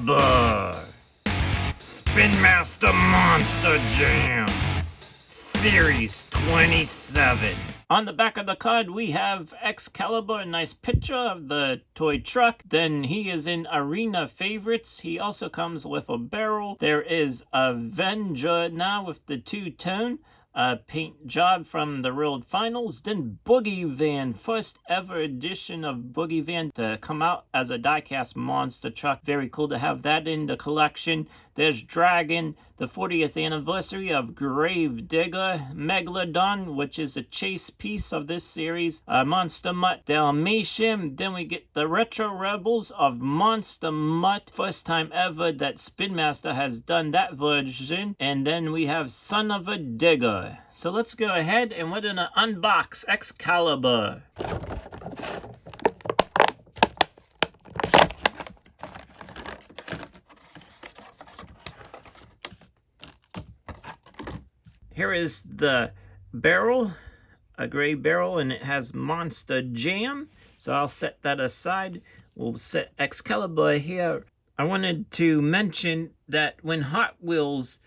EXCALIBER Spin Master Monster Jam Series 27. On the back of the card, we have EXCALIBER, a nice picture of the toy truck. Then he is in Arena Favorites. He also comes with a barrel. There is Avenger now with the two-tone paint job from the World Finals. Then Boogie Van, first ever edition of Boogie Van to come out as a die-cast monster truck. Very cool to have that in the collection. There's Dragon, the 40th anniversary of Grave Digger, Megalodon, which is a chase piece of this series, Monster Mutt, Dalmatian. Then we get the Retro Rebels of Monster Mutt, first time ever that Spin Master has done that version. And then we have Son of a Digger. So let's go ahead and we're gonna unbox EXCALIBER. Here is the barrel, a gray barrel, and it has Monster Jam. So I'll set that aside. We'll set EXCALIBER here. I wanted to mention that when Hot Wheels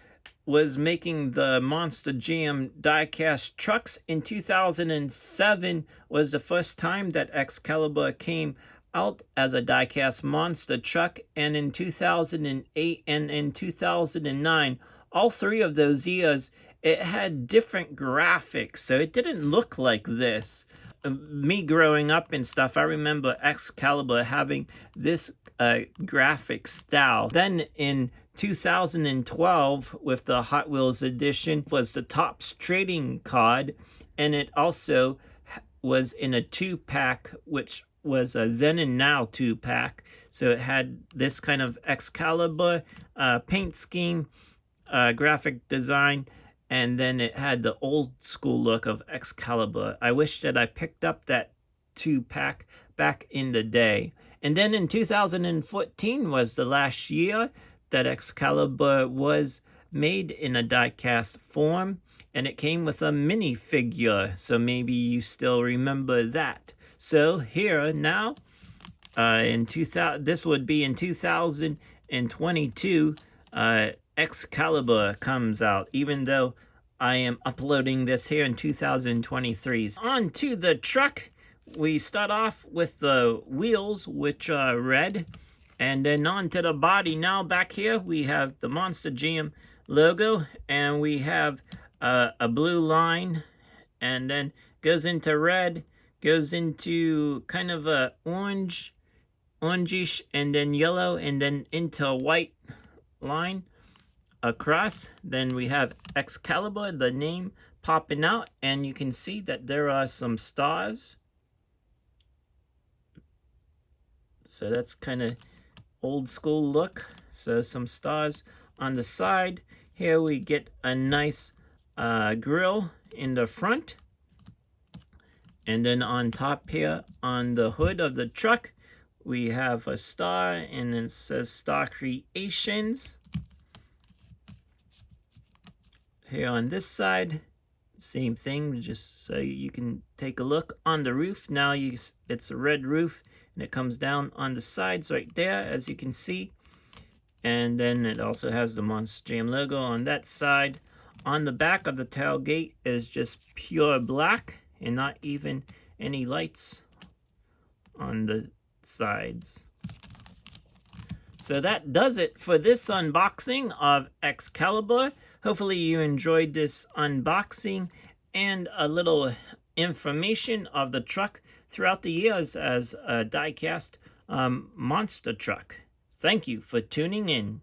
was making the Monster Jam die-cast trucks in 2007 was the first time that EXCALIBER came out as a die-cast monster truck, and in 2008 and in 2009, all three of those years, it had different graphics, so it didn't look like this. Me growing up and stuff, I remember EXCALIBER having this graphic style. Then in 2012, with the Hot Wheels edition, was the Topps trading card, and it also was in a 2-pack, which was a then and now 2-pack. So it had this kind of EXCALIBER paint scheme, graphic design, and then it had the old school look of EXCALIBER. I wish that I picked up that 2-pack back in the day. And then in 2014 was the last year that EXCALIBER was made in a die-cast form, and it came with a minifigure, so maybe you still remember that. So here now, this would be in 2022, EXCALIBER comes out, even though I am uploading this here in 2023. On to the truck. We start off with the wheels, which are red, and then on to the body. Now back here we have the Monster Jam logo, and we have a blue line, and then goes into red, goes into kind of a orangish, and then yellow, and then into a white line across. Then we have EXCALIBER, the name popping out, and you can see that there are some stars. So that's kind of old school look. So some stars on the side. Here we get a nice grill in the front. And then on top here, on the hood of the truck, we have a star, and it says Star Creations. Here on this side, same thing, just so you can take a look. On the roof, now it's a red roof, and it comes down on the sides right there, as you can see. And then it also has the Monster Jam logo on that side. On the back of the tailgate is just pure black, and not even any lights on the sides. So that does it for this unboxing of EXCALIBER. Hopefully you enjoyed this unboxing and a little information of the truck throughout the years as a die-cast monster truck. Thank you for tuning in.